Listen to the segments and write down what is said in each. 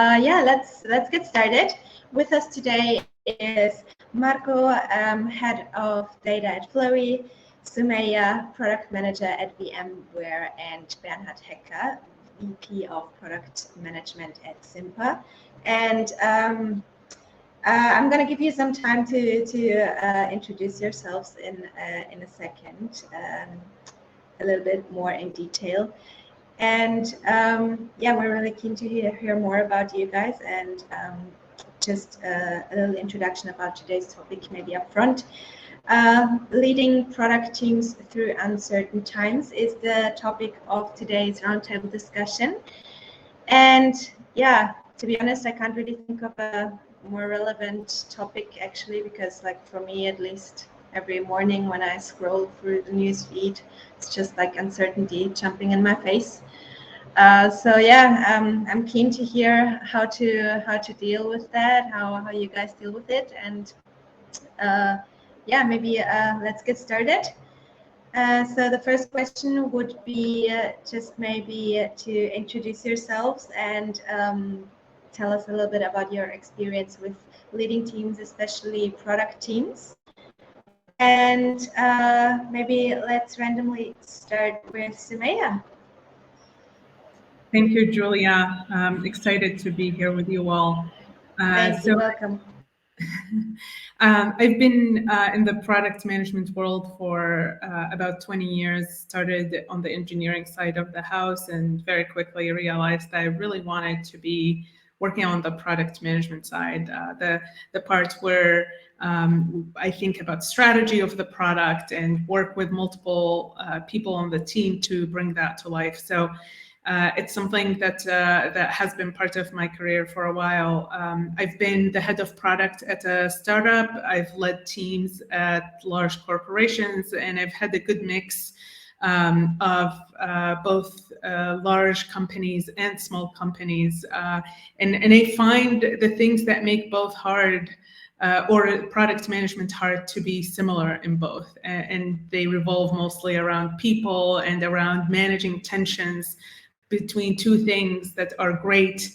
Yeah, let's get started. With us today is Marco, head of data at Flowy, Sumaya, product manager at VMware, and Bernhard Hecker, VP of product management at Simpa. And I'm going to give you some time to introduce yourselves in a second, a little bit more in detail. And yeah, we're really keen to hear more about you guys, and just a little introduction about today's topic, maybe up front. Leading product teams through uncertain times is the topic of today's roundtable discussion. And yeah, to be honest, I can't really think of a more relevant topic actually, because like for me at least, every morning when I scroll through the news feed, it's just like uncertainty jumping in my face. So yeah, I'm keen to hear how to deal with that, how you guys deal with it, and yeah, maybe let's get started. So the first question would be just maybe to introduce yourselves and tell us a little bit about your experience with leading teams, especially product teams. And maybe let's randomly start with Sumaya. Thank you, Julia. I'm excited to be here with you all. Thank you, welcome. I've been in the product management world for about 20 years, started on the engineering side of the house, and very quickly realized that I really wanted to be working on the product management side, the part where I think about strategy of the product and work with multiple people on the team to bring that to life. So it's something that has been part of my career for a while. I've been the head of product at a startup. I've led teams at large corporations, and I've had a good mix of both large companies and small companies. And I find the things that make both hard or product management hard to be similar in both. And they revolve mostly around people and around managing tensions between two things that are great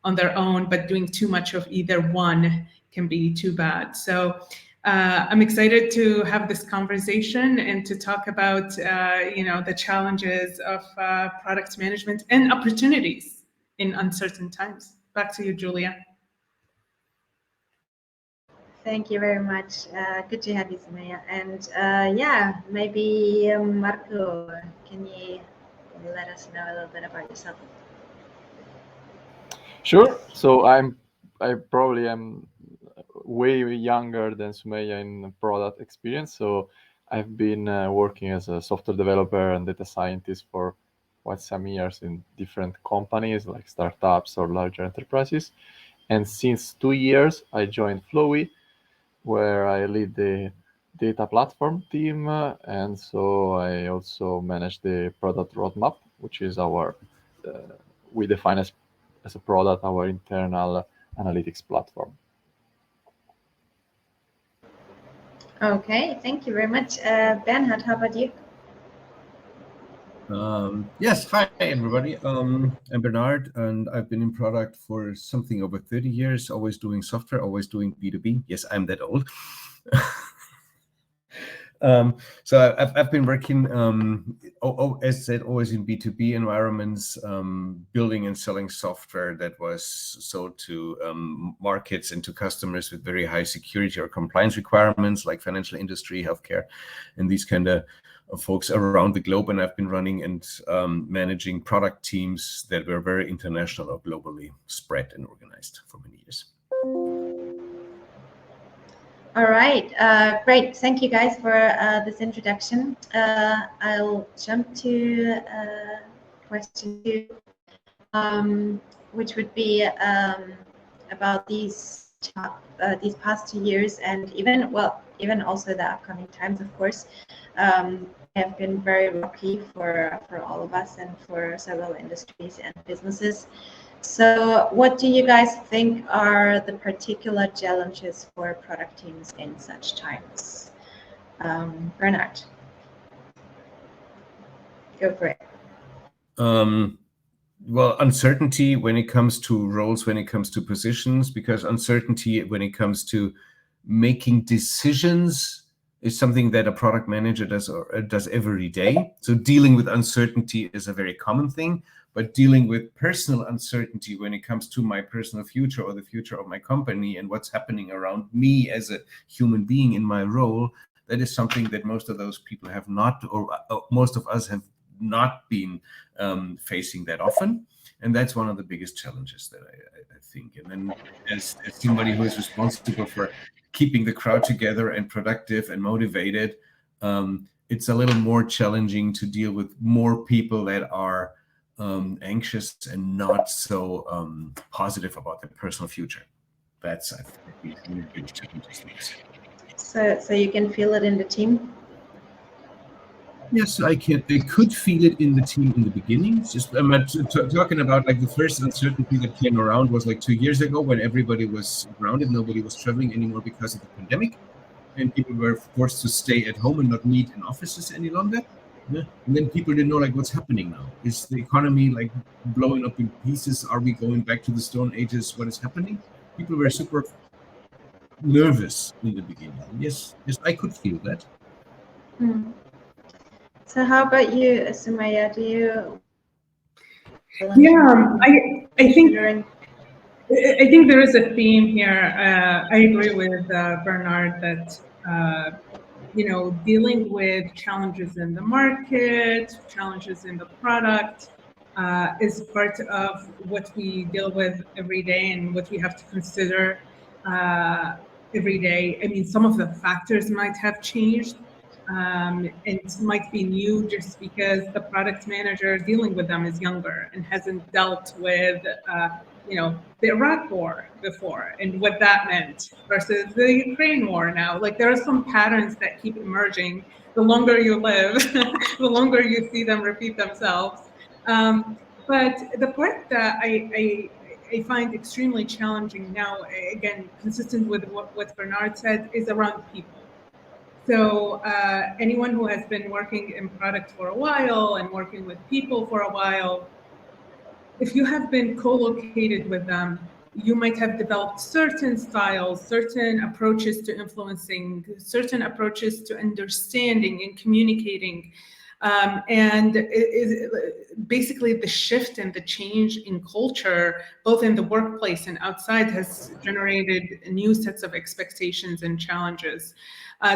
on their own, but doing too much of either one can be too bad. So I'm excited to have this conversation and to talk about the challenges of product management and opportunities in uncertain times. Back to you, Julia. Thank you very much. Good to have you, Sumaya. And yeah, maybe Marco, can you let us know a little bit about yourself? Sure. So I probably am way younger than Sumaya in product experience. So I've been working as a software developer and data scientist for quite some years in different companies like startups or larger enterprises. And since 2 years, I joined Flowy, where I lead the data platform team. And so I also manage the product roadmap, which is we define as a product our internal analytics platform. Okay, thank you very much. Bernhard, how about you? Yes, hi everybody. I'm Bernard, and I've been in product for something over 30 years, always doing software, always doing B2B. Yes, I'm that old. So I've been working, as I said, always in B2B environments, building and selling software that was sold to markets and to customers with very high security or compliance requirements, like financial industry, healthcare, and these kind of folks around the globe. And I've been running and managing product teams that were very international or globally spread and organized for many years. All right, great. Thank you guys for this introduction. I'll jump to question 2, which would be about these past 2 years, and even also the upcoming times, of course. Have been very rocky for all of us and for several industries and businesses. So what do you guys think are the particular challenges for product teams in such times? Bernard, go for it. well, uncertainty when it comes to roles, when it comes to positions, because uncertainty when it comes to making decisions is something that a product manager does every day. So dealing with uncertainty is a very common thing, but dealing with personal uncertainty when it comes to my personal future or the future of my company and what's happening around me as a human being in my role, that is something that most of those people have not, or most of us have not been facing that often. And that's one of the biggest challenges that I think. And then as somebody who is responsible for keeping the crowd together and productive and motivated, it's a little more challenging to deal with more people that are anxious and not so positive about their personal future. That's, I think, really big challenges. So you can feel it in the team? Yes, I could feel it in the team in the beginning. Just I'm talking about like the first uncertainty that came around was like 2 years ago when everybody was grounded, nobody was traveling anymore because of the pandemic, and people were forced to stay at home and not meet in offices any longer. Yeah. And then people didn't know like what's happening now. Is the economy like blowing up in pieces? Are we going back to the Stone Ages? What is happening? People were super nervous in the beginning. Yes, I could feel that. So how about you, Sumaya? Do you? Yeah, I think there is a theme here. I agree with Bernard that dealing with challenges in the market, challenges in the product, is part of what we deal with every day and what we have to consider every day. I mean, some of the factors might have changed. It might be new just because the product manager dealing with them is younger and hasn't dealt with the Iraq war before and what that meant versus the Ukraine war now. Like there are some patterns that keep emerging. The longer you live, the longer you see them repeat themselves. But the part that I find extremely challenging now, again, consistent with what Bernard said, is around people. So anyone who has been working in product for a while and working with people for a while, if you have been co-located with them, you might have developed certain styles, certain approaches to influencing, certain approaches to understanding and communicating. Basically the shift and the change in culture, both in the workplace and outside, has generated new sets of expectations and challenges.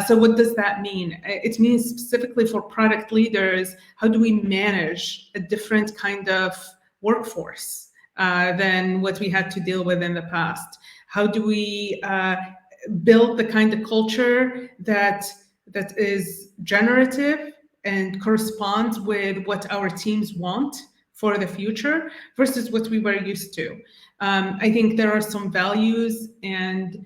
So what does that mean? It means specifically for product leaders, how do we manage a different kind of workforce than what we had to deal with in the past? How do we build the kind of culture that is generative and corresponds with what our teams want for the future versus what we were used to? I think there are some values and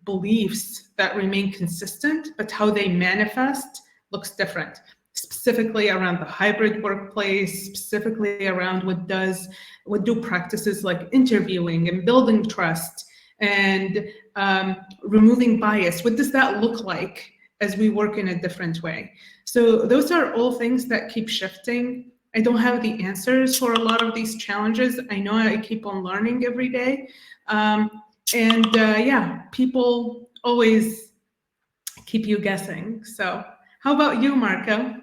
beliefs that remain consistent, but how they manifest looks different. Specifically around the hybrid workplace, specifically around what do practices like interviewing and building trust and removing bias, what does that look like as we work in a different way? So those are all things that keep shifting. I don't have the answers for a lot of these challenges. I know I keep on learning every day. People always keep you guessing. So how about you, Marco?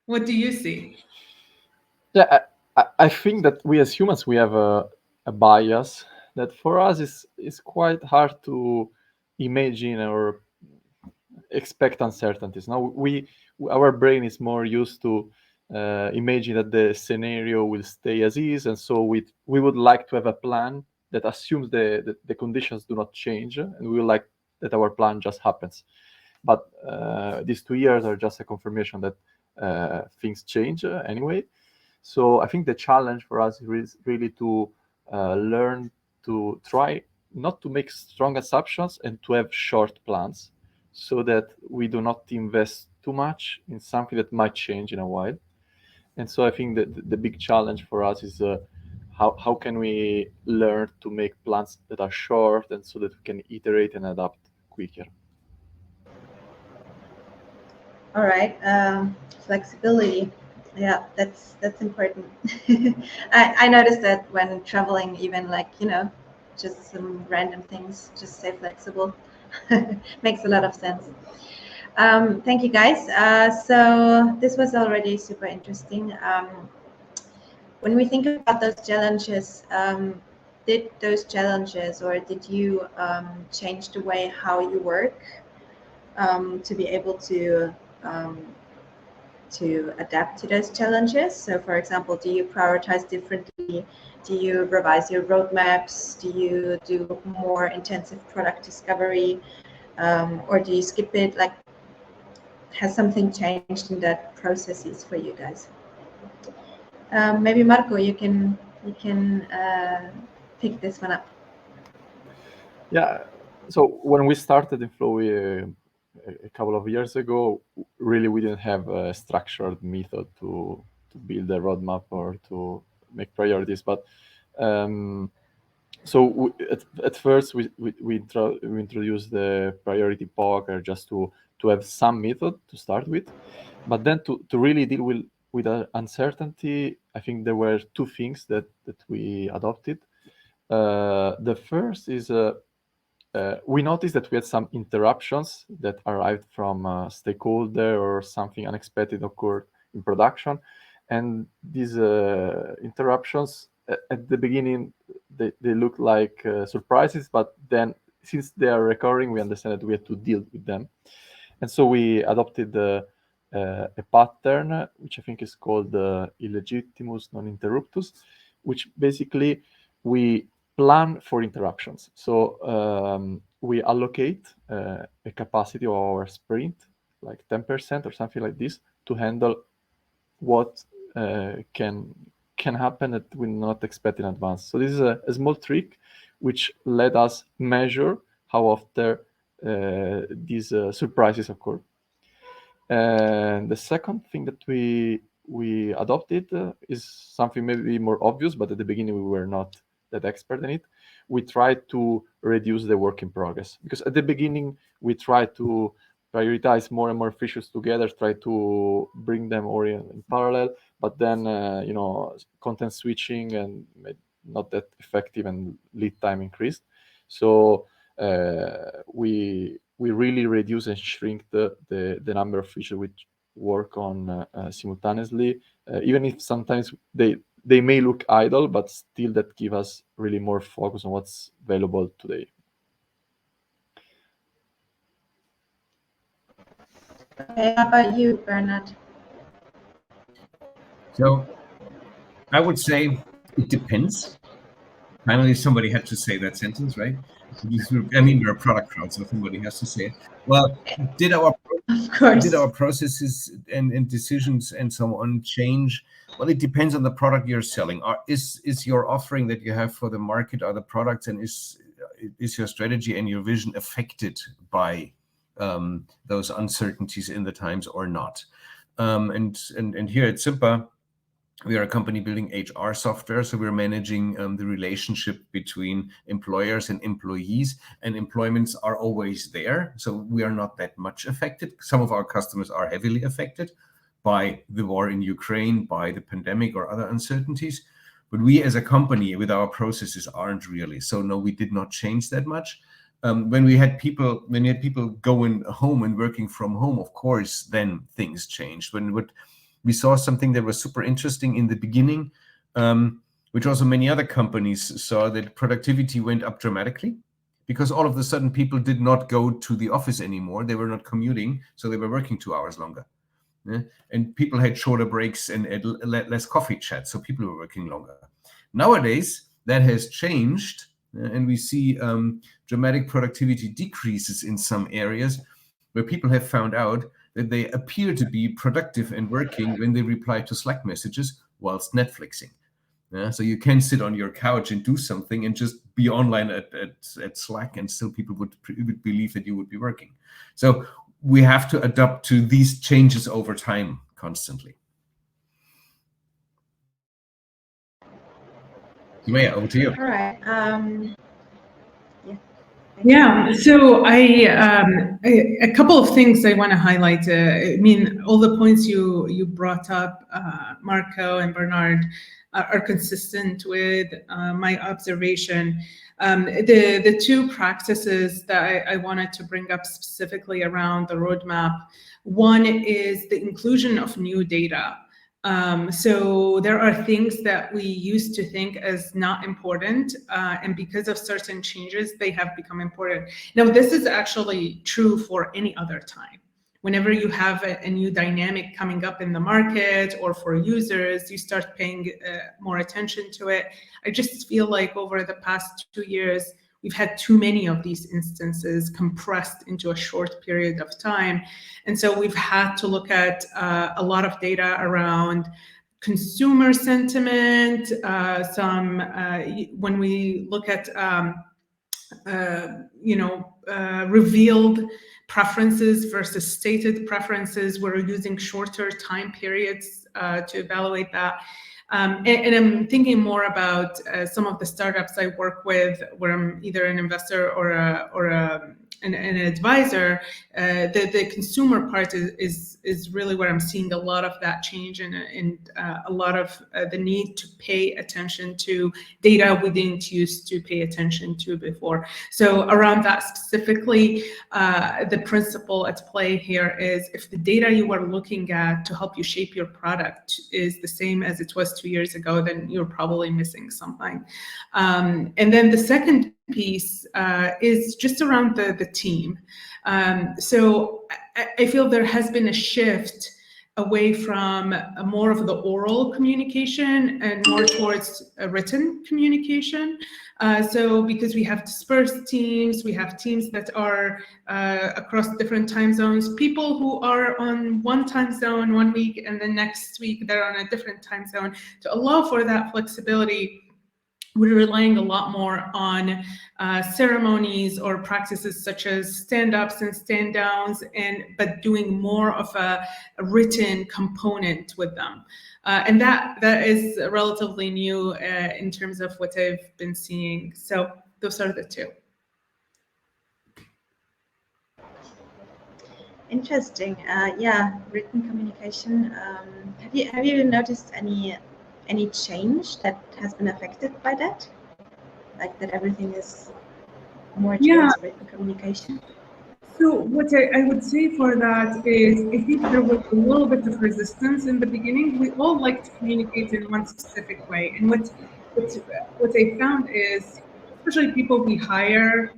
What do you see? Yeah, I think that we as humans, we have a bias that for us is quite hard to imagine or expect uncertainties. Now our brain is more used to imagine that the scenario will stay as is, and so we would like to have a plan that assumes the conditions do not change, and we would like that our plan just happens. But these 2 years are just a confirmation that things change anyway. So I think the challenge for us is really to learn to try not to make strong assumptions and to have short plans, so that we do not invest too much in something that might change in a while. And so I think that the big challenge for us is how can we learn to make plans that are short, and so that we can iterate and adapt quicker. All right, flexibility. Yeah, that's important. I noticed that when traveling, even like, just some random things, just stay flexible. Makes a lot of sense. Thank you, guys. So this was already super interesting. When we think about those challenges, did those challenges, or did you change the way how you work to be able to adapt to those challenges? So, for example, do you prioritize differently? Do you revise your roadmaps? Do you do more intensive product discovery, or do you skip it? Like, has something changed in that processes for you guys? Maybe Marco, you can pick this one up. Yeah. So when we started in Flowy a couple of years ago, really we didn't have a structured method to build a roadmap or to make priorities. But so at first we introduced the priority poker just to have some method to start with. But then to really deal with uncertainty, I think there were two things that we adopted. The first is we noticed that we had some interruptions that arrived from a stakeholder or something unexpected occurred in production. And these interruptions, at the beginning, they look like surprises, but then since they are recurring, we understand that we have to deal with them. And so we adopted a pattern, which I think is called illegitimus non interruptus, which basically we plan for interruptions. So we allocate a capacity of our sprint, like 10% or something like this, to handle what can happen that we not expect in advance. So this is a small trick which let us measure how often these surprises occur. And the second thing that we adopted is something maybe more obvious, but at the beginning we were not that expert in it. We tried to reduce the work in progress, because at the beginning we tried to prioritize more and more features together, try to bring them all in parallel, but then content switching and not that effective, and lead time increased. So we really reduce and shrink the number of features which work on simultaneously, even if sometimes they may look idle, but still that give us really more focus on what's available today. Okay, how about you, Bernard? So I would say it depends. Finally, somebody had to say that sentence, right? I mean, we're a product crowd, so somebody has to say it. Well, did our processes and decisions and so on change? Well, it depends on the product you're selling. Is your offering that you have for the market, are the products, and is your strategy and your vision affected by those uncertainties in the times or not? And here at Simpa, we are a company building HR software, so we're managing the relationship between employers and employees, and employments are always there. So we are not that much affected. Some of our customers are heavily affected by the war in Ukraine, by the pandemic or other uncertainties. But we as a company with our processes aren't really. So no, we did not change that much. When we had people going home and working from home, of course, then things changed. We saw something that was super interesting in the beginning, which also many other companies saw, that productivity went up dramatically because all of a sudden people did not go to the office anymore. They were not commuting, so they were working 2 hours longer. Yeah? And people had shorter breaks and less coffee chat, so people were working longer. Nowadays, that has changed, and we see dramatic productivity decreases in some areas where people have found out that they appear to be productive and working when they reply to Slack messages whilst Netflixing. Yeah? So you can sit on your couch and do something and just be online at Slack, and still people would believe that you would be working. So we have to adapt to these changes over time constantly. Sumaya, over to you. All right. Yeah. Yeah, so a couple of things I want to highlight. I mean, all the points you brought up, Marco and Bernard, are consistent with my observation. The two practices that I wanted to bring up specifically around the roadmap, one is the inclusion of new data. So there are things that we used to think as not important, and because of certain changes, they have become important. Now, this is actually true for any other time. Whenever you have a new dynamic coming up in the market or for users, you start paying more attention to it. I just feel like over the past 2 years, we've had too many of these instances compressed into a short period of time. And so we've had to look at a lot of data around consumer sentiment, when we look at revealed preferences versus stated preferences, we're using shorter time periods to evaluate that. And I'm thinking more about some of the startups I work with, where I'm either an investor or an advisor. The consumer part is really where I'm seeing a lot of that change and a lot of the need to pay attention to data we didn't used to pay attention to before. So around that specifically, the principle at play here is if the data you are looking at to help you shape your product is the same as it was 2 years ago, then you're probably missing something. And then the second piece is just around the team. So I feel there has been a shift away from more of the oral communication and more towards a written communication. So because we have dispersed teams, we have teams that are across different time zones, people who are on one time zone 1 week and the next week they're on a different time zone. To allow for that flexibility, we're relying a lot more on ceremonies or practices such as stand-ups and stand-downs, but doing more of a written component with them. And that is relatively new in terms of what I've been seeing. So those are the two. Interesting. Yeah, written communication. Have you noticed any change that has been affected by that? Like that everything is more towards written communication? So what I would say for that is, I think there was a little bit of resistance in the beginning. We all like to communicate in one specific way. And what I found is, especially people we hire,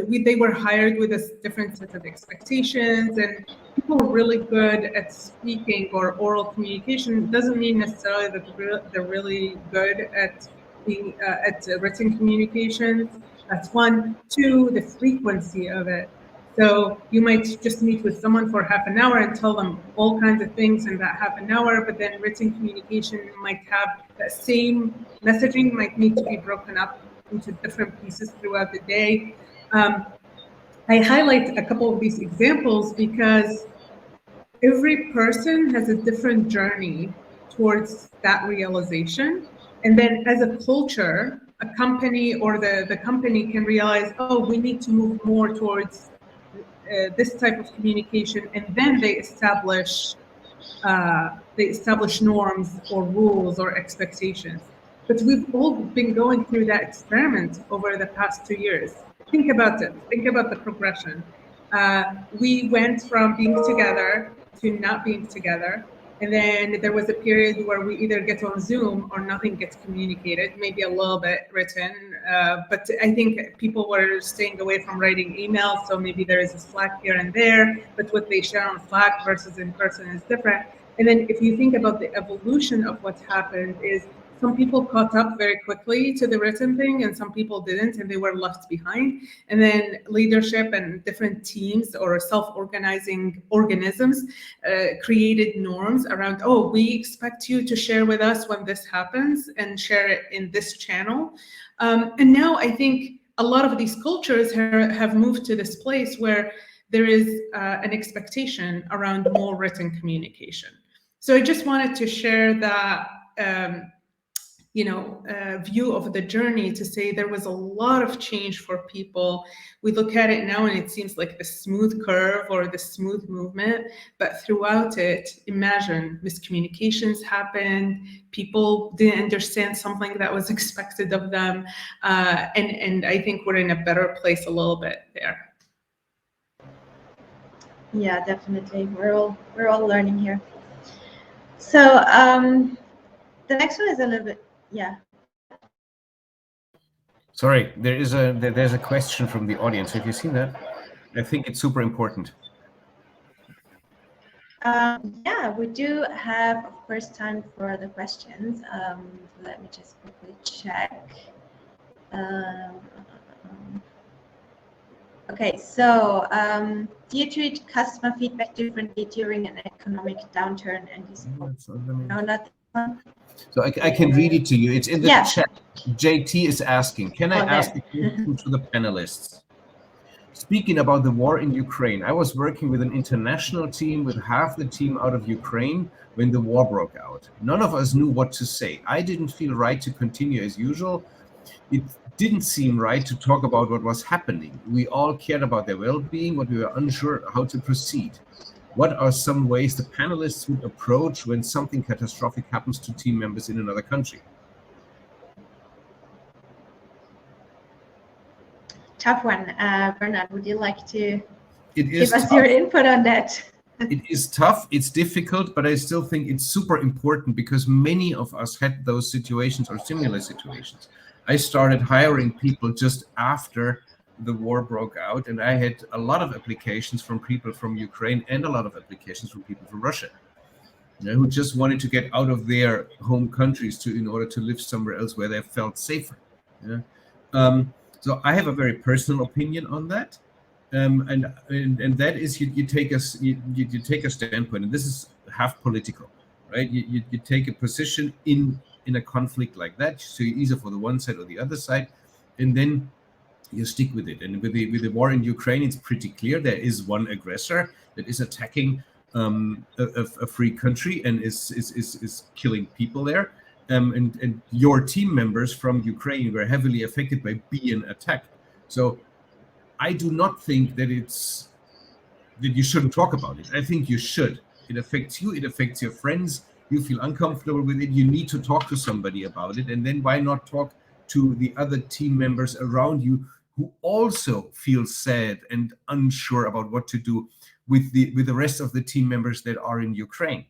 they were hired with a different set of expectations, and people were really good at speaking or oral communication. Doesn't mean necessarily that they're really good at being at written communications. That's one. Two, the frequency of it. So you might just meet with someone for half an hour and tell them all kinds of things in that half an hour, but then written communication might have that same messaging might need to be broken up into different pieces throughout the day. I highlight a couple of these examples because every person has a different journey towards that realization. And then as a culture, a company or the company can realize, oh, we need to move more towards this type of communication, and then they establish norms or rules or expectations. But we've all been going through that experiment over the past 2 years. Think about it. Think about the progression. We went from being together to not being together. And then there was a period where we either get on Zoom or nothing gets communicated, maybe a little bit written. But I think people were staying away from writing emails. So maybe there is a Slack here and there, but what they share on Slack versus in person is different. And then if you think about the evolution of what's happened is some people caught up very quickly to the written thing and some people didn't, and they were left behind. And then leadership and different teams or self-organizing organisms created norms around, oh, we expect you to share with us when this happens and share it in this channel. And now I think a lot of these cultures have moved to this place where there is an expectation around more written communication. So I just wanted to share that view of the journey to say there was a lot of change for people. We look at it now and it seems like the smooth curve or the smooth movement, but throughout it, imagine miscommunications happened, people didn't understand something that was expected of them, and I think we're in a better place a little bit there. Yeah, definitely. We're all learning here. So the next one is a little bit, yeah. Sorry, there's a question from the audience. Have you seen that? I think it's super important. Yeah, we do have, of course, time for the questions. Let me just quickly check. Okay, so do you treat customer feedback differently during an economic downturn? And no, not this one. So I can read it to you. It's in the chat. JT is asking, can I ask a question to the panelists? Speaking about the war in Ukraine, I was working with an international team with half the team out of Ukraine when the war broke out. None of us knew what to say. I didn't feel right to continue as usual. It didn't seem right to talk about what was happening. We all cared about their well-being, but we were unsure how to proceed. What are some ways the panelists would approach when something catastrophic happens to team members in another country? Tough one. Bernard, would you like to give us your input on that? It is tough, it's difficult, but I still think it's super important because many of us had those situations or similar situations. I started hiring people just after the war broke out, and I had a lot of applications from people from Ukraine and a lot of applications from people from Russia, who just wanted to get out of their home countries in order to live somewhere else where they felt safer. So I have a very personal opinion on that, and that is you take a standpoint, and this is half political, right? You take a position in a conflict like that, so you're either for the one side or the other side, and then you stick with it. And with the war in Ukraine, it's pretty clear there is one aggressor that is attacking a free country and is killing people there. And your team members from Ukraine were heavily affected by being attacked. So I do not think that you shouldn't talk about it. I think you should. It affects you. It affects your friends. You feel uncomfortable with it. You need to talk to somebody about it. And then why not talk to the other team members around you who also feel sad and unsure about what to do with the rest of the team members that are in Ukraine.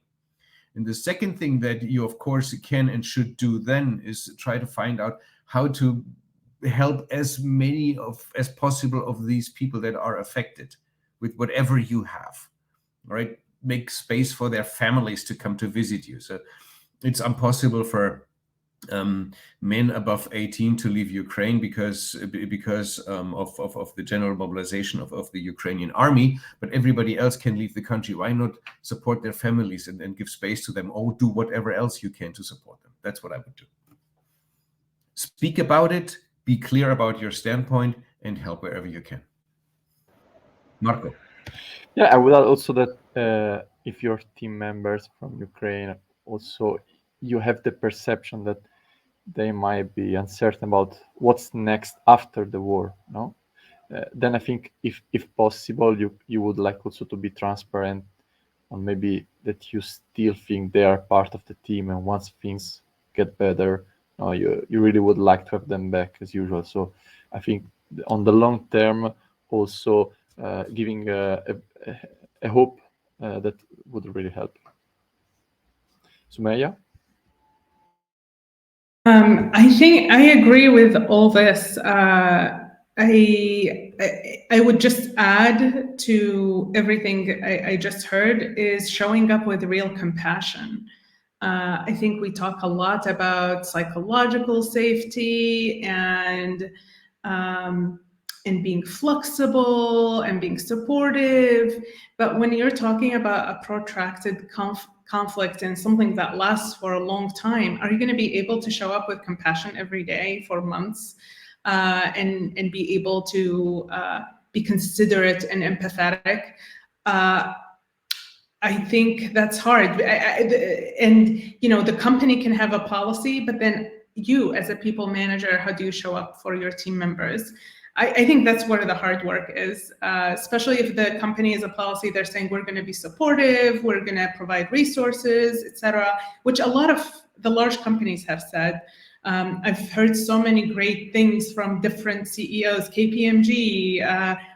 And the second thing that you, of course, can and should do then is try to find out how to help as many as possible of these people that are affected with whatever you have, right? Make space for their families to come to visit you. So it's impossible for men above 18 to leave Ukraine because of the general mobilization of the Ukrainian army, but everybody else can leave the country. Why not support their families and give space to them, or do whatever else you can to support them? That's what I would do. Speak about it, be clear about your standpoint, and help wherever you can. Marco. Yeah, I would add also that if your team members from Ukraine also, you have the perception that they might be uncertain about what's next after the war, no? Then I think if possible, you would like also to be transparent on maybe that you still think they are part of the team, and once things get better, you really would like to have them back as usual. So I think on the long term, also giving a hope that would really help. Sumaya? I think I agree with all this. I would just add to everything I just heard is showing up with real compassion. I think we talk a lot about psychological safety and being flexible and being supportive, but when you're talking about a protracted conflict and something that lasts for a long time, are you going to be able to show up with compassion every day for months and be able to be considerate and empathetic? I think that's hard. And the company can have a policy, but then you as a people manager, how do you show up for your team members? I think that's where the hard work is, especially if the company has a policy, they're saying we're going to be supportive, we're going to provide resources, etc., which a lot of the large companies have said. I've heard so many great things from different CEOs, KPMG,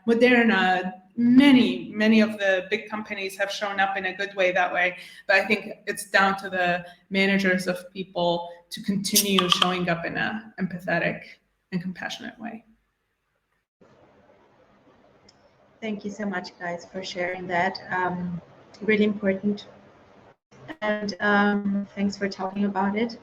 Moderna, many of the big companies have shown up in a good way that way. But I think it's down to the managers of people to continue showing up in an empathetic and compassionate way. Thank you so much, guys, for sharing that. Really important. And thanks for talking about it.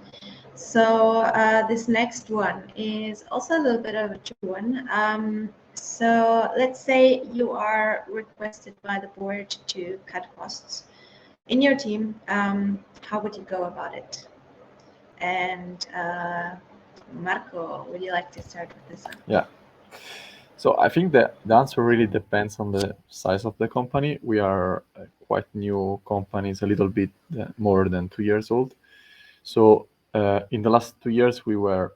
So this next one is also a little bit of a tricky one. So let's say you are requested by the board to cut costs in your team. How would you go about it? And Marco, would you like to start with this one? Yeah. So I think that the answer really depends on the size of the company. We are quite new companies, a little bit more than 2 years old. So in the last 2 years, we were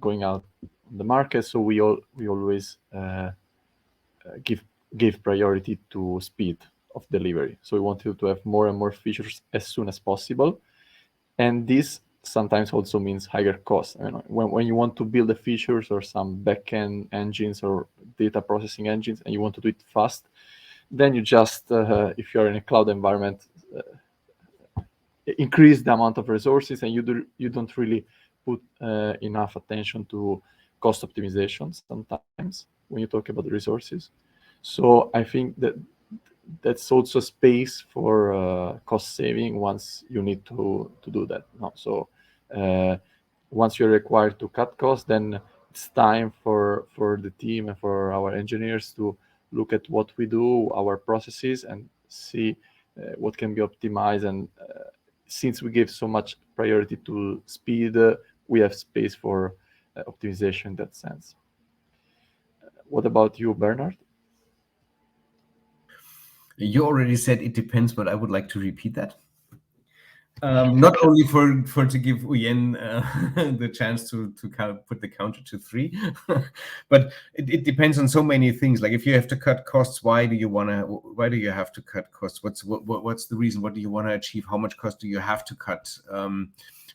going out on the market. So we always give priority to speed of delivery. So we wanted to have more and more features as soon as possible. And this sometimes also means higher costs. You know, when you want to build the features or some backend engines or data processing engines and you want to do it fast, then you just, if you're in a cloud environment, increase the amount of resources, and you don't really put enough attention to cost optimization sometimes when you talk about the resources. So I think that that's also space for cost saving once you need to do that. No? So once you're required to cut costs, then it's time for the team and for our engineers to look at what we do, our processes, and see what can be optimized. And since we give so much priority to speed, we have space for optimization in that sense. What about you, Bernard? You already said it depends, but I would like to repeat that. Not only for to give Uyen the chance to kind of put the counter to 3, but it depends on so many things. Like if you have to cut costs, why do you have to cut costs? What's the reason? What do you want to achieve? How much cost do you have to cut?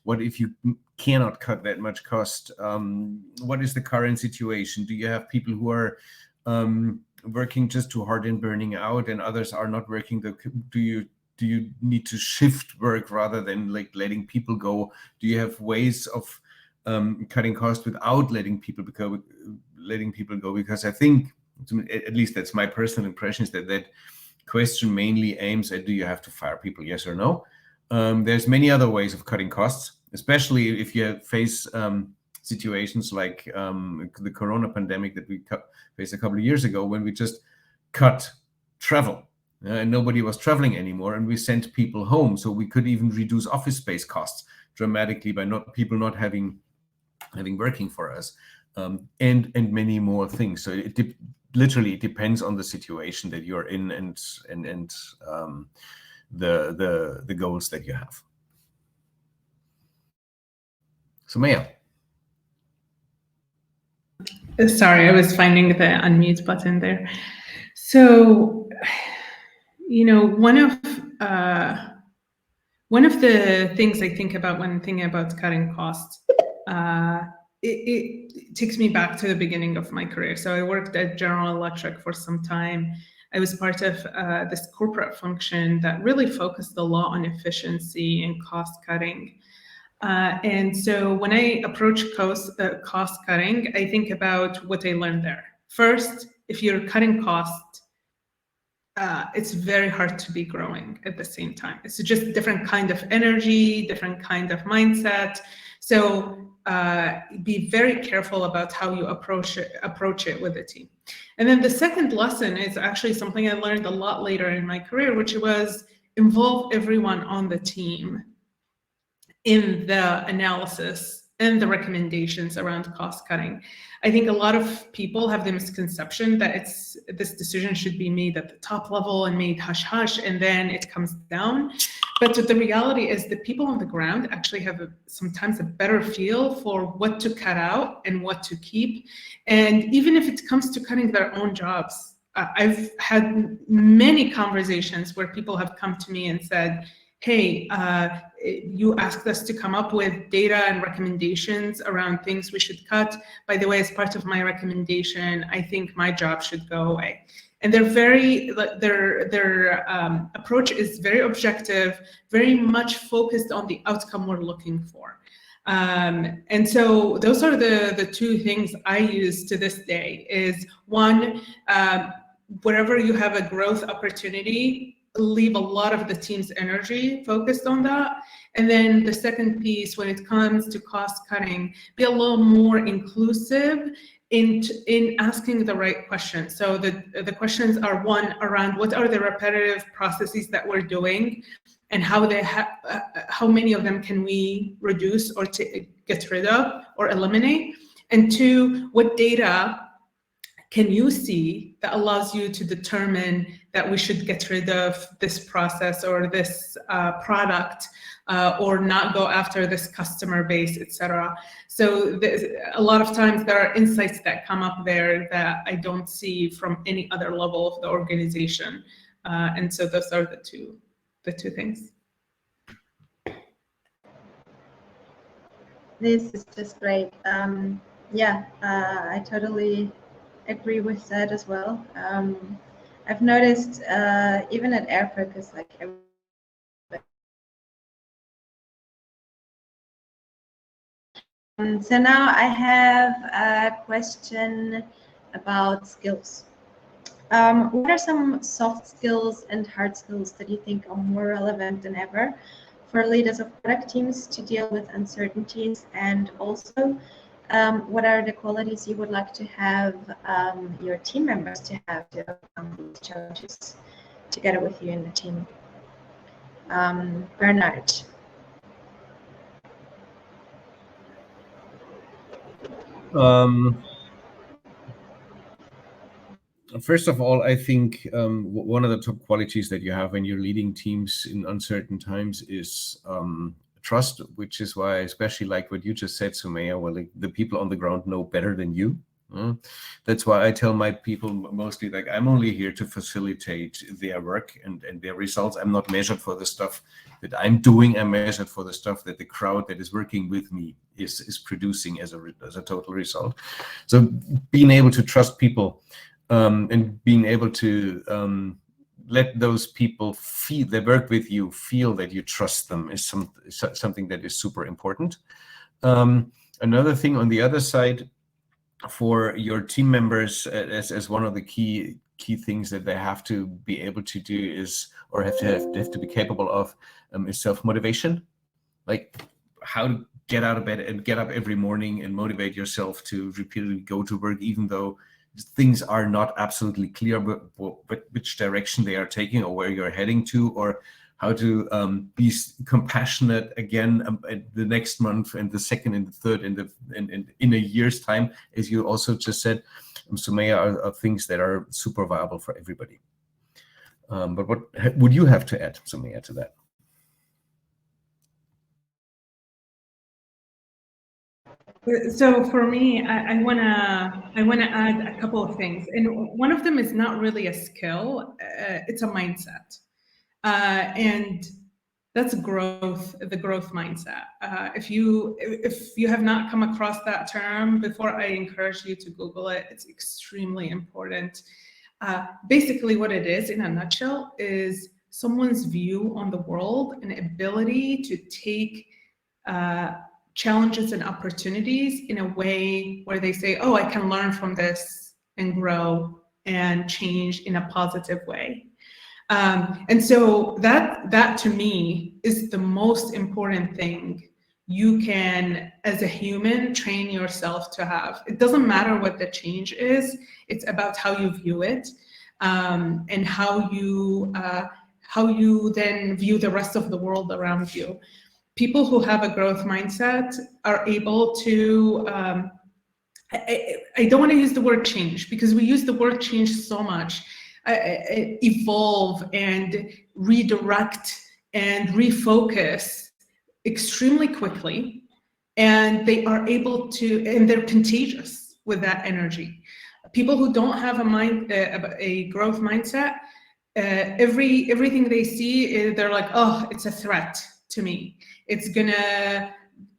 What if you cannot cut that much cost? What is the current situation? Do you have people who are working just too hard and burning out, and others are not working? Do you need to shift work rather than like letting people go? Do you have ways of cutting costs without letting people go? Because I think, at least that's my personal impression, is that question mainly aims at, do you have to fire people, yes or no? There's many other ways of cutting costs, especially if you face situations like the Corona pandemic that we faced a couple of years ago, when we just cut travel. And nobody was traveling anymore, and we sent people home. So we could even reduce office space costs dramatically by people not having working for us, and many more things. So it literally depends on the situation that you're in and the goals that you have. Sumaya. Sorry, I was finding the unmute button there. So, you know, one of the things I think about when thinking about cutting costs, it takes me back to the beginning of my career. So I worked at General Electric for some time. I was part of this corporate function that really focused a lot on efficiency and cost cutting. And so when I approach cost cutting, I think about what I learned there. First, if you're cutting costs, it's very hard to be growing at the same time. It's just a different kind of energy, different kind of mindset. So be very careful about how you approach it with the team. And then the second lesson is actually something I learned a lot later in my career, which was involve everyone on the team in the analysis and the recommendations around cost cutting. I think a lot of people have the misconception that this decision should be made at the top level and made hush hush, and then it comes down. But the reality is the people on the ground actually have sometimes a better feel for what to cut out and what to keep. And even if it comes to cutting their own jobs, I've had many conversations where people have come to me and said, hey, you asked us to come up with data and recommendations around things we should cut. By the way, as part of my recommendation, I think my job should go away. And they're their approach is very objective, very much focused on the outcome we're looking for. And so those are the two things I use to this day is one, wherever you have a growth opportunity, leave a lot of the team's energy focused on that. And then the second piece, when it comes to cost cutting, be a little more inclusive in asking the right questions. So the questions are one around what are the repetitive processes that we're doing and how many of them can we reduce or get rid of or eliminate? And two, what data can you see that allows you to determine that we should get rid of this process or this product or not go after this customer base, etc. So a lot of times there are insights that come up there that I don't see from any other level of the organization. And so those are the two things. This is just great. Yeah, I totally agree with that as well. I've noticed even at airfocus, like so now I have a question about skills. What are some soft skills and hard skills that you think are more relevant than ever for leaders of product teams to deal with uncertainties? And also, what are the qualities you would like to have your team members to have to overcome these challenges together with you in the team? Bernard. First of all, I think one of the top qualities that you have when you're leading teams in uncertain times is trust, which is why I especially like what you just said, Sumaya, well, like, the people on the ground know better than you. That's why I tell my people mostly, like, I'm only here to facilitate their work and their results. I'm not measured for the stuff that I'm doing. I'm measured for the stuff that the crowd that is working with me is producing as a total result. So being able to trust people and being able to let those people feel that work with you, feel that you trust them is something that is super important. Another thing on the other side, for your team members, as one of the key things that they have to be able to do is, or have to be capable of, is self-motivation. Like how to get out of bed and get up every morning and motivate yourself to repeatedly go to work, even though things are not absolutely clear but which direction they are taking or where you're heading to, or how to be compassionate again the next month and the second and the third and in a year's time, as you also just said, Sumaya, are things that are super viable for everybody. But what would you have to add, Sumaya, to that? So for me, I wanna add a couple of things, and one of them is not really a skill; it's a mindset. And that's growth, the growth mindset. If you have not come across that term before, I encourage you to Google it. It's extremely important. Basically what it is in a nutshell is someone's view on the world and ability to take challenges and opportunities in a way where they say, oh, I can learn from this and grow and change in a positive way. And so that to me is the most important thing you can, as a human, train yourself to have. It doesn't matter what the change is, it's about how you view it, and how you then view the rest of the world around you. people who have a growth mindset are able to, I don't want to use the word change because we use the word change so much, evolve and redirect and refocus extremely quickly. And they are able to, and they're contagious with that energy. People who don't have a growth mindset, everything they see, they're like, oh, it's a threat to me. It's gonna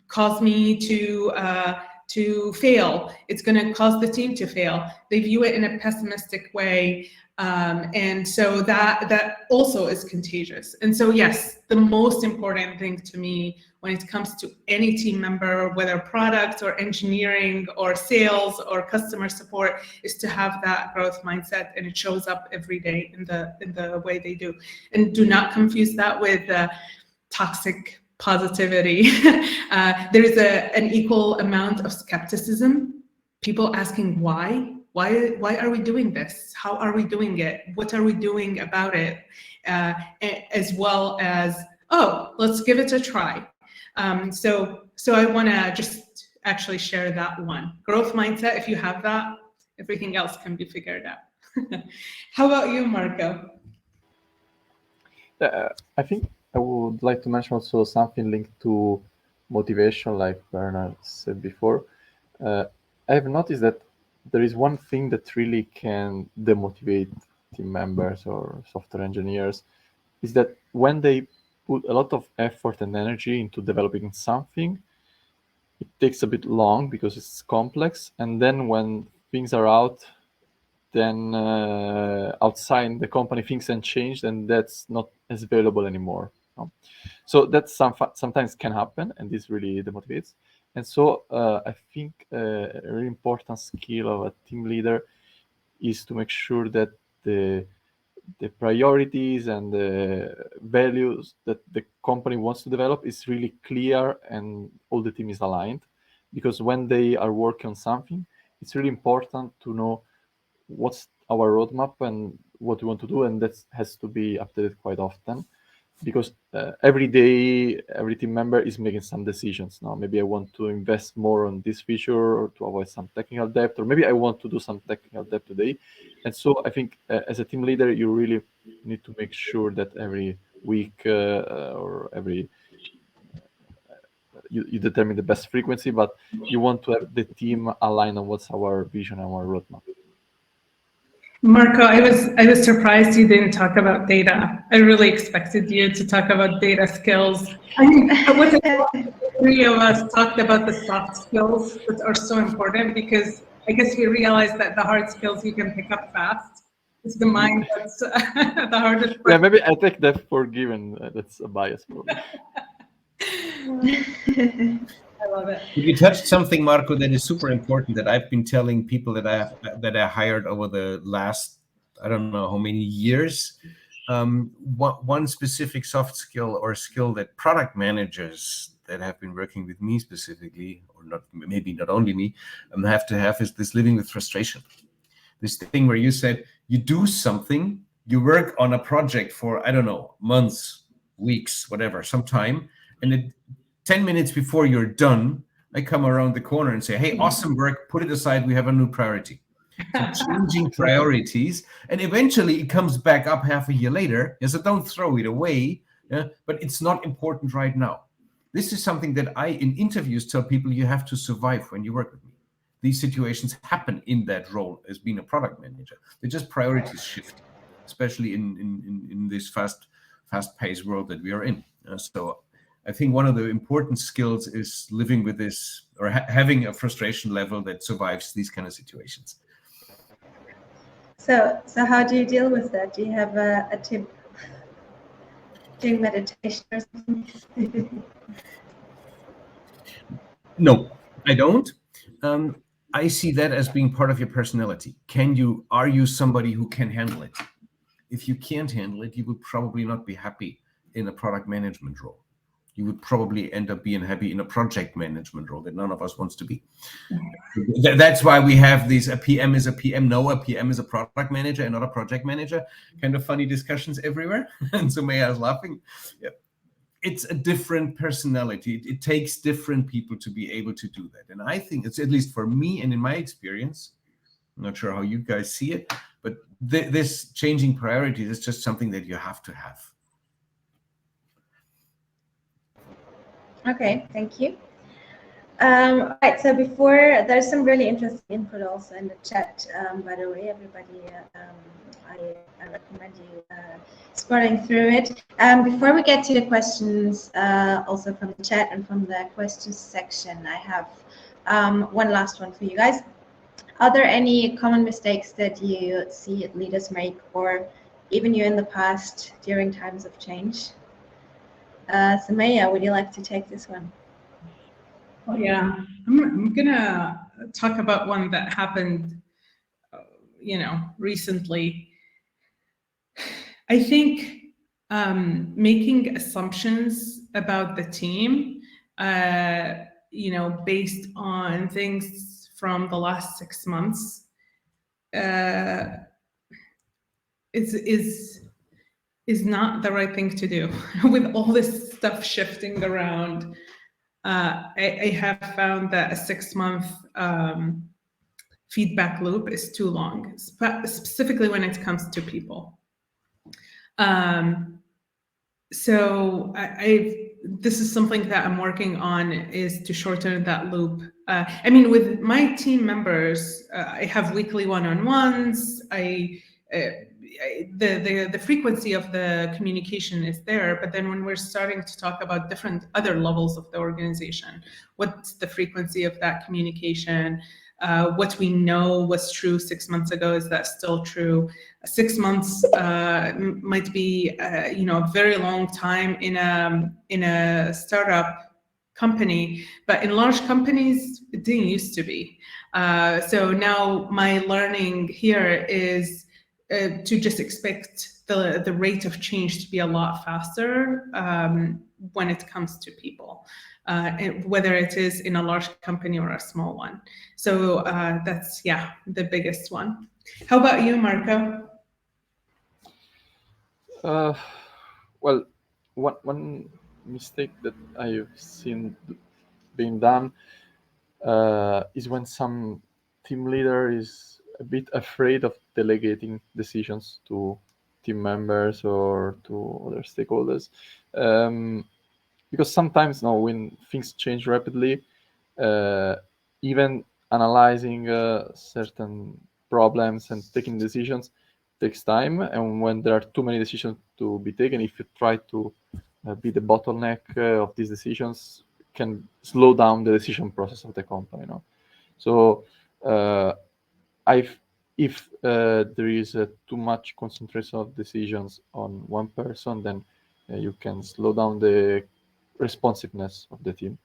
cause me to fail. It's gonna cause the team to fail. They view it in a pessimistic way. And so that also is contagious. And so yes, the most important thing to me when it comes to any team member, whether product or engineering or sales or customer support, is to have that growth mindset, and it shows up every day in the way they do. And do not confuse that with toxic positivity. There is an equal amount of skepticism, people asking why are we doing this? How are we doing it? What are we doing about it? As well as, oh, let's give it a try. So I want to just actually share that one. Growth mindset, if you have that, everything else can be figured out. How about you, Marco? I think I would like to mention also something linked to motivation, like Bernard said before. I have noticed that there is one thing that really can demotivate team members or software engineers, is that when they put a lot of effort and energy into developing something, it takes a bit long because it's complex. And then when things are out, then outside the company things can change, and that's not as valuable anymore. So that sometimes can happen, and this really demotivates. And so I think a really important skill of a team leader is to make sure that the priorities and the values that the company wants to develop is really clear and all the team is aligned. Because when they are working on something, it's really important to know what's our roadmap and what we want to do, and that has to be updated quite often. Because every day, every team member is making some decisions. Now, maybe I want to invest more on this feature or to avoid some technical debt, or maybe I want to do some technical debt today. And so I think as a team leader, you really need to make sure that every week or every you determine the best frequency, but you want to have the team align on what's our vision and our roadmap. Marco, I was surprised you didn't talk about data. I really expected you to talk about data skills. I mean, three of us talked about the soft skills that are so important, because I guess we realized that the hard skills you can pick up fast. It's the mind that's the hardest part. Yeah, maybe I take that for given. That's a bias probably. I love it. You touched something, Marco, that is super important, that I've been telling people that I hired over the last, I don't know how many years. One specific soft skill or skill that product managers that have been working with me specifically, or not, maybe not only me, have to have, is this living with frustration. This thing where you said you do something, you work on a project for, I don't know, months, weeks, whatever, some time, and 10 minutes before you're done, I come around the corner and say, hey, awesome work, put it aside, we have a new priority. So changing priorities, and eventually it comes back up half a year later. So don't throw it away, but it's not important right now. This is something that I, in interviews, tell people you have to survive when you work with me. These situations happen in that role as being a product manager. They're just priorities shift, especially in this fast-paced world that we are in. So I think one of the important skills is living with this, or having a frustration level that survives these kind of situations. So how do you deal with that? Do you have a tip? Doing meditation or something? No, I don't. I see that as being part of your personality. Are you somebody who can handle it? If you can't handle it, you would probably not be happy in a product management role. You would probably end up being happy in a project management role that none of us wants to be. That's why we have these, a PM is a PM. No, a PM is a product manager and not a project manager. Kind of funny discussions everywhere. And Sumaya is laughing. Yeah. it's a different personality. It takes different people to be able to do that. And I think it's, at least for me and in my experience, I'm not sure how you guys see it, but this changing priorities is just something that you have to have. Okay, thank you. Right, so before, there's some really interesting input also in the chat, by the way, everybody, I recommend you scrolling through it. Before we get to the questions, also from the chat and from the questions section, I have one last one for you guys. Are there any common mistakes that you see leaders make, or even you in the past during times of change? Sumaya, would you like to take this one? Oh, yeah, I'm gonna talk about one that happened, recently. I think making assumptions about the team, based on things from the last 6 months, is not the right thing to do. With all this stuff shifting around, I have found that a 6-month feedback loop is too long, specifically when it comes to people. So this is something that I'm working on, is to shorten that loop. With my team members, I have weekly one-on-ones. The frequency of the communication is there, but then when we're starting to talk about different other levels of the organization, what's the frequency of that communication? What we know was true 6 months ago, is that still true? 6 months might be a very long time in a startup company, but in large companies it didn't used to be. So now my learning here is to just expect the rate of change to be a lot faster when it comes to people, whether it is in a large company or a small one. So that's, the biggest one. How about you, Marco? Well, one mistake that I've seen being done is when some team leader is a bit afraid of delegating decisions to team members or to other stakeholders, because sometimes when things change rapidly, even analyzing certain problems and taking decisions takes time, and when there are too many decisions to be taken, if you try to be the bottleneck of these decisions, can slow down the decision process of the company. So if there is too much concentration of decisions on one person, then you can slow down the responsiveness of the team.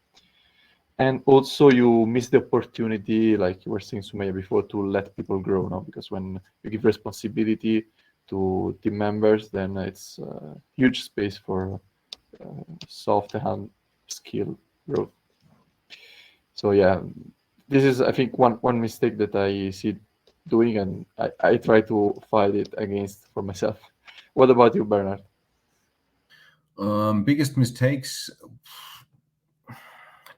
And also you miss the opportunity, like you were saying, Sumaya, before, to let people grow, because when you give responsibility to team members, then it's huge space for soft and skill growth. So this is, I think, one mistake that I see doing, and I try to fight it against for myself. What about you, Bernard? Biggest mistakes,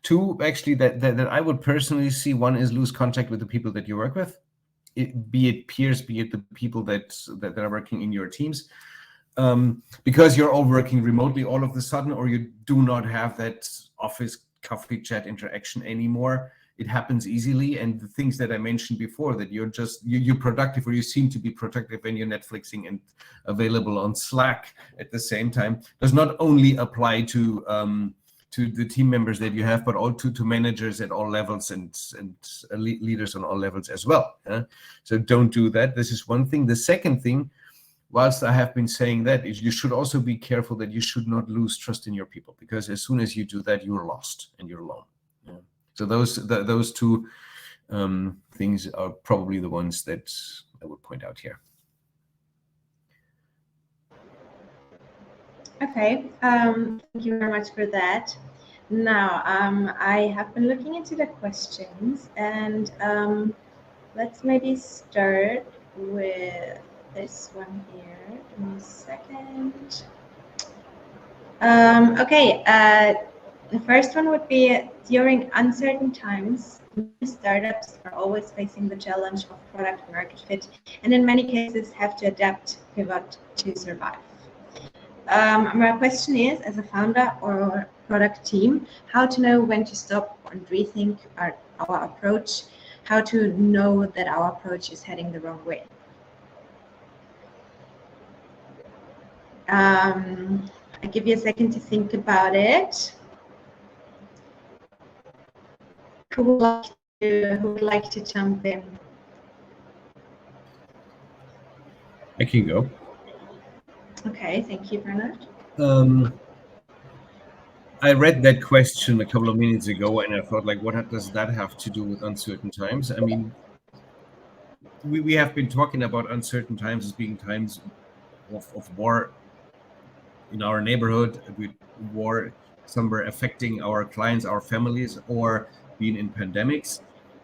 two actually that I would personally see. One is lose contact with the people that you work with, be it peers, be it the people that are working in your teams, because you're all working remotely all of a sudden, or you do not have that office coffee chat interaction anymore. It happens easily, and the things that I mentioned before, that you're productive, or you seem to be productive when you're Netflixing and available on Slack at the same time, does not only apply to the team members that you have, but also to managers at all levels and leaders on all levels as well. So don't do that. This is one thing. The second thing, whilst I have been saying that, is you should also be careful that you should not lose trust in your people, because as soon as you do that, you're lost and you're alone. So those two things are probably the ones that I would point out here. Okay, thank you very much for that. Now, I have been looking into the questions, and let's maybe start with this one here. Give me a second. Okay, the first one would be during uncertain times, startups are always facing the challenge of product market fit, and in many cases have to adapt, pivot to survive. My question is, as a founder or product team, how to know when to stop and rethink our approach, how to know that our approach is heading the wrong way. I give you a second to think about it. Who would like to jump in? I can go. Okay, thank you, Bernard. I read that question a couple of minutes ago, and I thought, like, what does that have to do with uncertain times? I mean, we have been talking about uncertain times as being times of war in our neighborhood, with war somewhere affecting our clients, our families, or being in pandemics.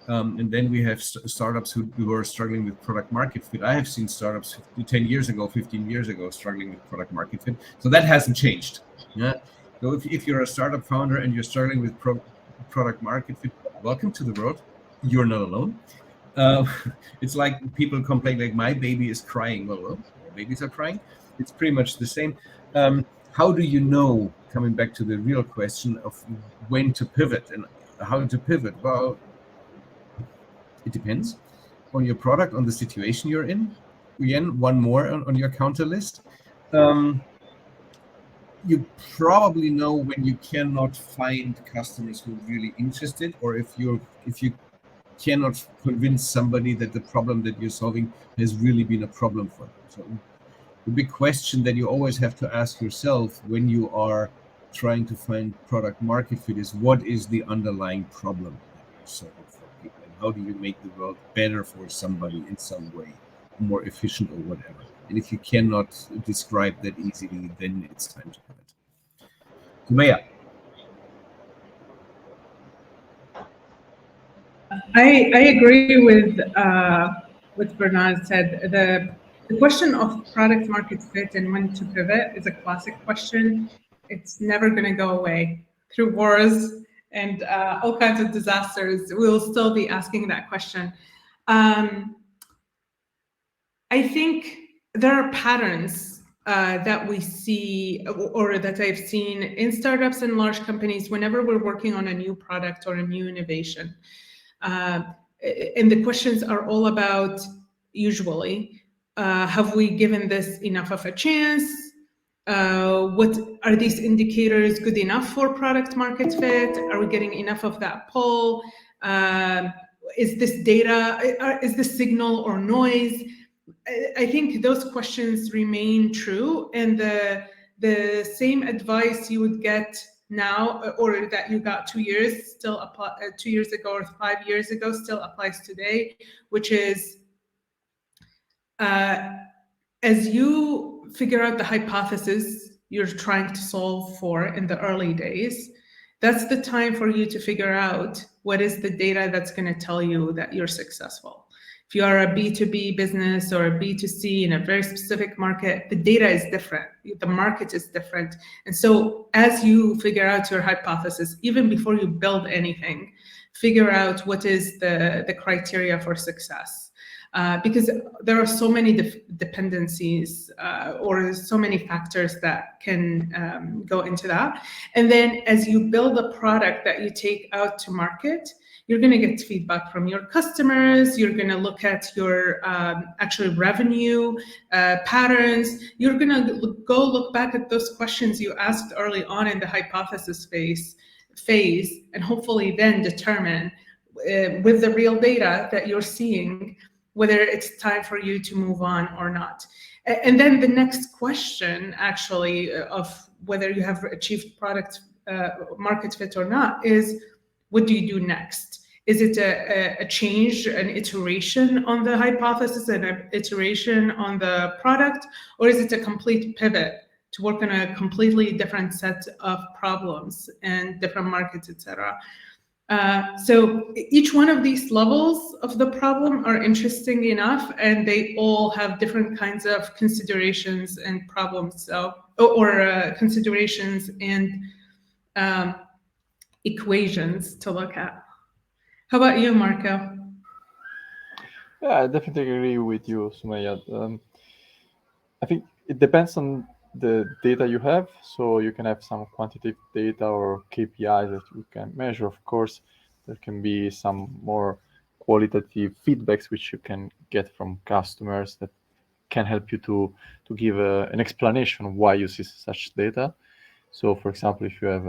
And then we have startups who are struggling with product market fit. I have seen startups 10 years ago, 15 years ago, struggling with product market fit. So that hasn't changed. Yeah. So if you're a startup founder and you're struggling with product market fit, welcome to the world. You're not alone. It's like people complain, like, my baby is crying. Well, all babies are crying. It's pretty much the same. How do you know, coming back to the real question of when to pivot and how to pivot? Well, it depends on your product, on the situation you're in. Again, one more on your counter list. You probably know when you cannot find customers who are really interested, or if you cannot convince somebody that the problem that you're solving has really been a problem for them. So the big question that you always have to ask yourself when you are trying to find product market fit is, what is the underlying problem that you're solving for people, and how do you make the world better for somebody in some way, more efficient or whatever? And if you cannot describe that easily, then it's time to pivot. Sumaya. I agree with what Bernard said. The question of product market fit and when to pivot is a classic question. It's never going to go away. Through wars and all kinds of disasters, we'll still be asking that question. I think there are patterns that we see, or that I've seen in startups and large companies whenever we're working on a new product or a new innovation. And the questions are all about, usually, have we given this enough of a chance? What are these indicators good enough for product market fit? Are we getting enough of that pull? Is this data, is this signal or noise? I think those questions remain true, and the same advice you would get now, or that you got 2 years still apply 2 years ago or 5 years ago still applies today, which is as you figure out the hypothesis you're trying to solve for in the early days, that's the time for you to figure out what is the data that's going to tell you that you're successful. If you are a B2B business or a B2C in a very specific market, the data is different, the market is different. And so as you figure out your hypothesis, even before you build anything, figure out what is the criteria for success. Because there are so many dependencies or so many factors that can go into that. And then as you build a product that you take out to market, you're going to get feedback from your customers. You're going to look at your actual revenue patterns. You're going to go look back at those questions you asked early on in the hypothesis phase, and hopefully then determine with the real data that you're seeing whether it's time for you to move on or not. And then the next question, actually, of whether you have achieved product market fit or not is, what do you do next? Is it a change, an iteration on the hypothesis and an iteration on the product? Or is it a complete pivot to work on a completely different set of problems and different markets, etc.? So each one of these levels of the problem are interesting enough, and they all have different kinds of considerations and problems, or considerations and equations to look at. How about you, Marco? Yeah, I definitely agree with you, Sumaya. I think it depends on the data you have. So you can have some quantitative data or KPIs that you can measure. Of course, there can be some more qualitative feedbacks which you can get from customers that can help you to give an explanation of why you see such data. So, for example, if you have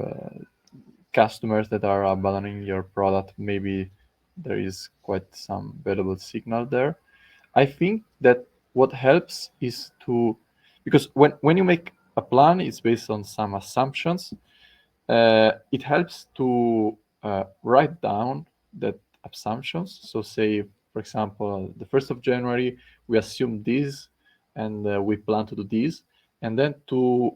customers that are abandoning your product, maybe there is quite some valuable signal there. I think that what helps is because when you make a plan, it's based on some assumptions. It helps to write down that assumptions. So say, for example, the 1st of January, we assume this and we plan to do this. And then to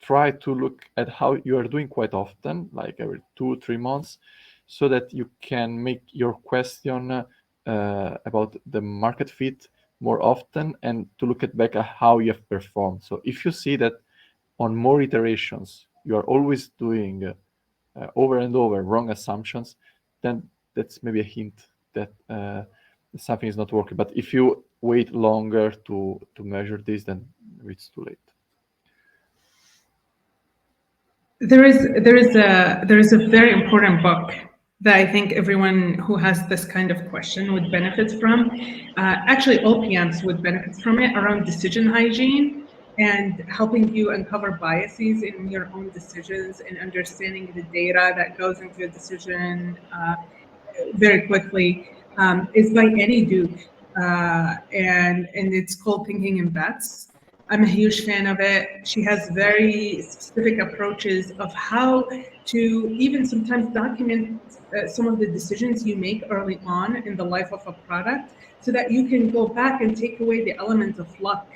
try to look at how you are doing quite often, like every 2-3 months, so that you can make your question about the market fit more often, and to look at back at how you have performed. So if you see that on more iterations you are always doing over and over wrong assumptions, then that's maybe a hint that something is not working. But if you wait longer to measure this, then it's too late. There is a very important book that I think everyone who has this kind of question would benefit from. Actually, all PMs would benefit from it, around decision hygiene and helping you uncover biases in your own decisions and understanding the data that goes into a decision very quickly. Is by Annie Duke, and it's called Thinking in Bets. I'm a huge fan of it. She has very specific approaches of how to even sometimes document some of the decisions you make early on in the life of a product, so that you can go back and take away the element of luck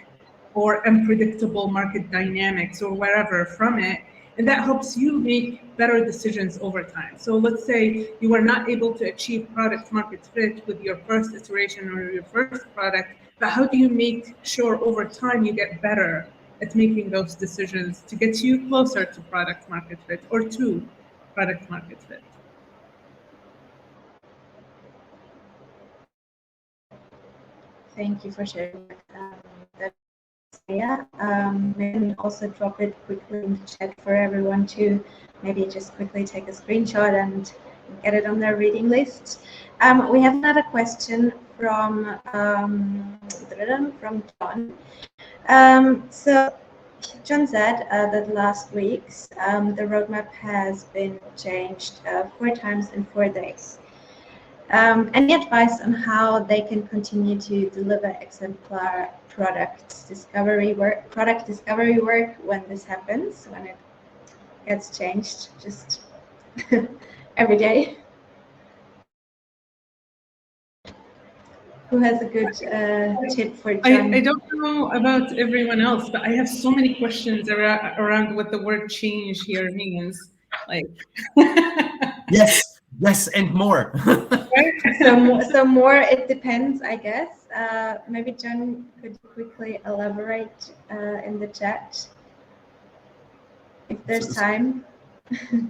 or unpredictable market dynamics or wherever from it. And that helps you make better decisions over time. So let's say you are not able to achieve product market fit with your first iteration or your first product, but how do you make sure over time you get better at making those decisions to get you closer to product market fit or to product market fit? Thank you for sharing that. Yeah, maybe also drop it quickly in the chat for everyone to maybe just quickly take a screenshot and get it on their reading list. We have another question from John. So John said that last week's the roadmap has been changed 4 times in 4 days. Any advice on how they can continue to deliver exemplar product discovery work when this happens, when it gets changed just every day? Who has a good tip for John? I don't know about everyone else, but I have so many questions around what the word change here means. Like, yes, and more. So more, it depends, I guess. Maybe John could quickly elaborate in the chat if there's time.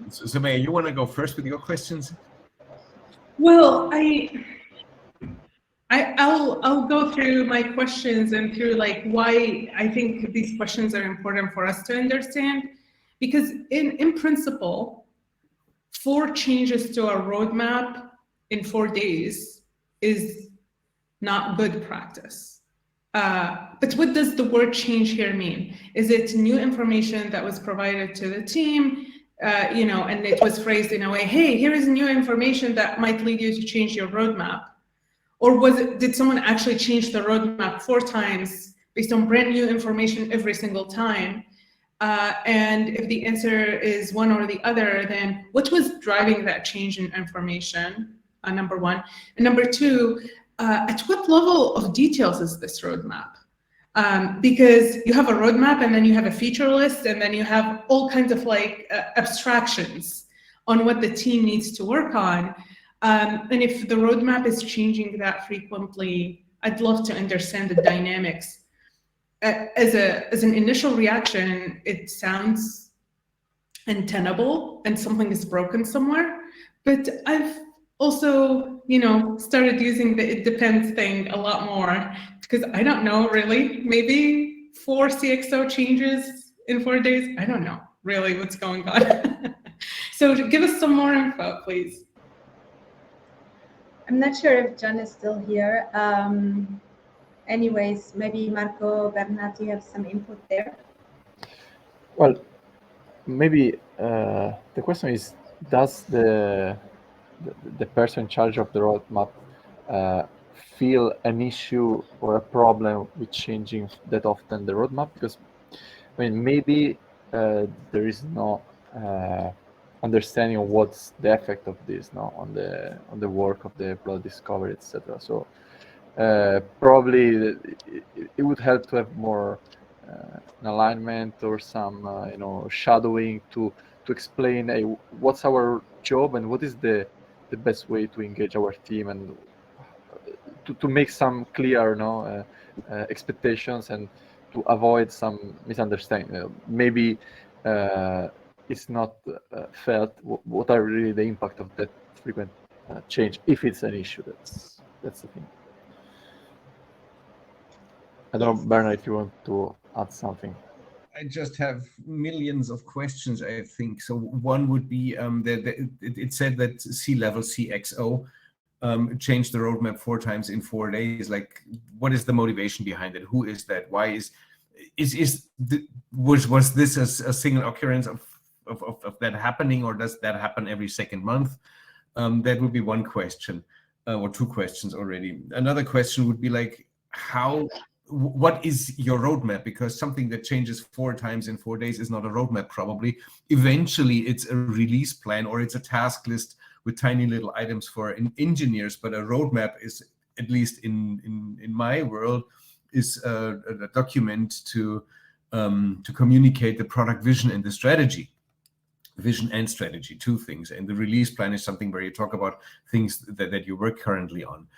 So Maya, you want to go first with your questions? well, I'll go through my questions and through like why I think these questions are important for us to understand, because in principle, 4 changes to our roadmap in 4 days is not good practice. But what does the word change here mean? Is it new information that was provided to the team, and it was phrased in a way, hey, here is new information that might lead you to change your roadmap? Or did someone actually change the roadmap 4 times based on brand new information every single time? And if the answer is one or the other, then what was driving that change in information? Number 1. And number 2, at what level of details is this roadmap? Because you have a roadmap and then you have a feature list and then you have all kinds of like abstractions on what the team needs to work on. And if the roadmap is changing that frequently, I'd love to understand the dynamics. As an initial reaction, it sounds untenable and something is broken somewhere. But I've also, started using the it depends thing a lot more, because I don't know really. Maybe 4 CXO changes in 4 days. I don't know really what's going on. So give us some more info, please. I'm not sure if John is still here. Anyways, maybe Marco, Bernard, you have some input there? Well, maybe the question is, does the person in charge of the roadmap feel an issue or a problem with changing that often the roadmap? Because maybe there is no understanding of what's the effect of this on the work of the product discovery, etc. So probably it would help to have more an alignment or some shadowing to explain, hey, what's our job and what is the best way to engage our team, and to make some clear expectations and to avoid some misunderstanding. Maybe it's not felt what are really the impact of that frequent change, if it's an issue. That's the thing. I don't know, Bernard, if you want to add something. I just have millions of questions, I think. So one would be it said that C-level CXO changed the roadmap 4 times in 4 days. Like, what is the motivation behind it? Who is that? Why was this a single occurrence of that happening, or does that happen every second month? That would be one question, or 2 questions already. Another question would be like, what is your roadmap? Because something that changes 4 times in 4 days is not a roadmap, probably. Eventually, it's a release plan, or it's a task list with tiny little items for engineers. But a roadmap is, at least in my world, is a document to communicate the product vision and the strategy. Vision and strategy, 2 things. And the release plan is something where you talk about things that you work currently on.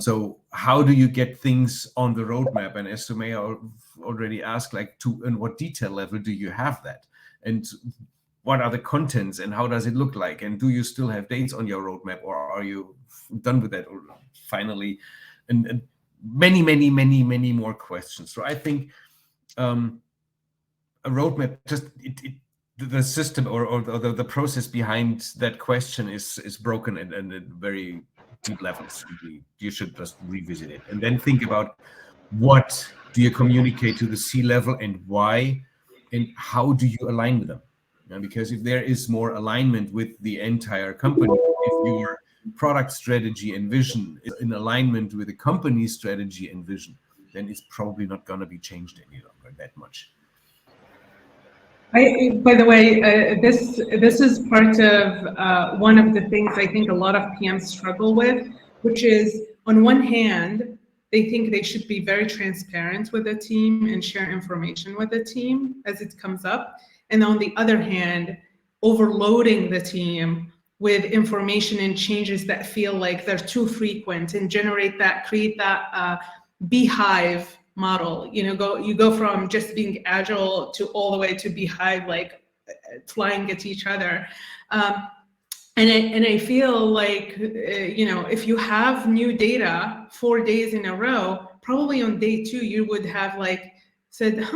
So how do you get things on the roadmap? And as Sumaya already asked, like, in what detail level do you have that? And what are the contents and how does it look like? And do you still have dates on your roadmap, or are you done with that? Or finally, and many more questions. So I think a roadmap, just the system or the process behind that question is broken at very deep levels. You should just revisit it and then think about, what do you communicate to the C-level and why, and how do you align with them? Because if there is more alignment with the entire company, if your product strategy and vision is in alignment with the company's strategy and vision, then it's probably not going to be changed any longer that much. By the way, this is part of one of the things I think a lot of PMs struggle with, which is, on one hand, they think they should be very transparent with the team and share information with the team as it comes up. And on the other hand, overloading the team with information and changes that feel like they're too frequent and create that beehive model. You go from just being agile to all the way to beehive, like flying at each other. And I feel like, if you have new data 4 days in a row, probably on day 2, you would have said,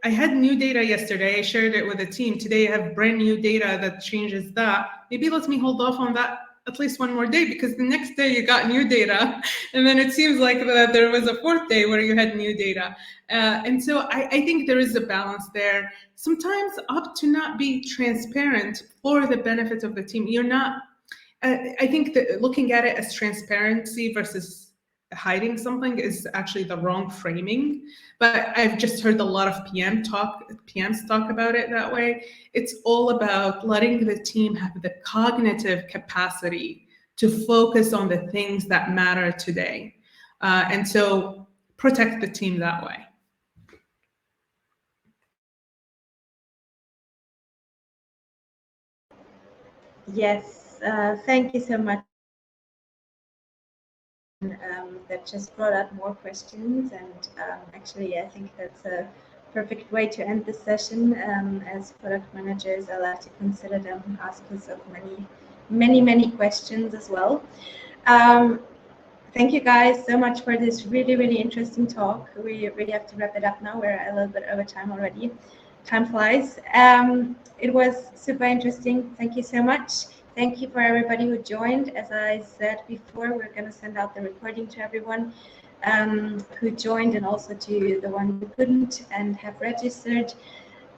I had new data yesterday, I shared it with the team. Today I have brand new data that changes that. Maybe let me hold off on that at least 1 more day, because the next day you got new data. And then it seems like that there was a 4th day where you had new data. And so I think there is a balance there. Sometimes opt to not be transparent for the benefit of the team. I think that looking at it as transparency versus hiding something is actually the wrong framing. But I've just heard a lot of PMs talk about it that way. It's all about letting the team have the cognitive capacity to focus on the things that matter today. And so protect the team that way. Yes, thank you so much. That just brought up more questions, and actually I think that's a perfect way to end this session. As product managers, I like to consider them askers of many questions as well. Thank you guys so much for this really interesting talk. We really have to wrap it up now. We're a little bit over time already. Time flies. It was super interesting. Thank you so much. Thank you for everybody who joined. As I said before, we're going to send out the recording to everyone who joined, and also to the one who couldn't and have registered.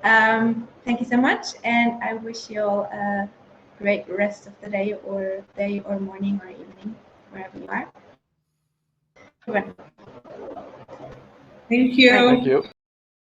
Thank you so much, and I wish you all a great rest of the day or morning or evening, wherever you are. Thank you. Thank you.